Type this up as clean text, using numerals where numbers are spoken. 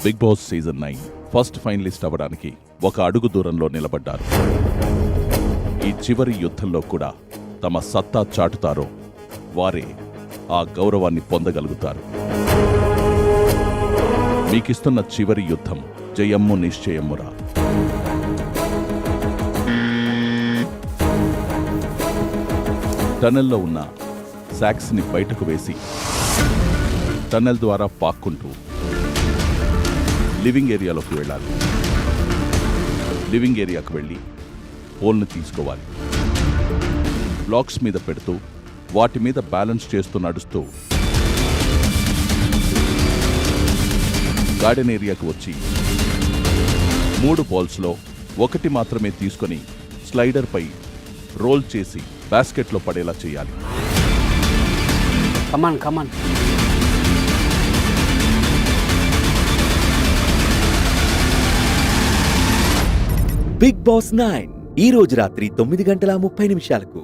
Big boss season 9 first finalist అవ్వడానికి ఒక అడుగు దూరంలో నిలబడ్డారు. ఈ చివరి యుద్ధంలో కూడా తమ సత్తా చాటుతారో వారే ఆ గౌరవాన్ని పొందగలుగుతారు. మీకిస్తున్న చివరి యుద్ధం జయమ్ము నిశ్చయమ్మురా. టనెల్లో ఉన్న సాక్స్ని బయటకు వేసి టనెల్ ద్వారా పాక్కుంటూ లివింగ్ ఏరియాలోకి వెళ్ళాలి. లివింగ్ ఏరియాకు వెళ్ళి పోల్ని తీసుకోవాలి. బ్లాక్స్ మీద పెడుతూ వాటి మీద బ్యాలెన్స్ చేస్తూ నడుస్తూ గార్డెన్ ఏరియాకు వచ్చి 3 బాల్స్లో ఒకటి మాత్రమే తీసుకొని స్లైడర్పై రోల్ చేసి బాస్కెట్లో పడేలా చేయాలి. కమాన్ బిగ్ బాస్ 9 ఈ రోజు రాత్రి 9:30 నిమిషాలకు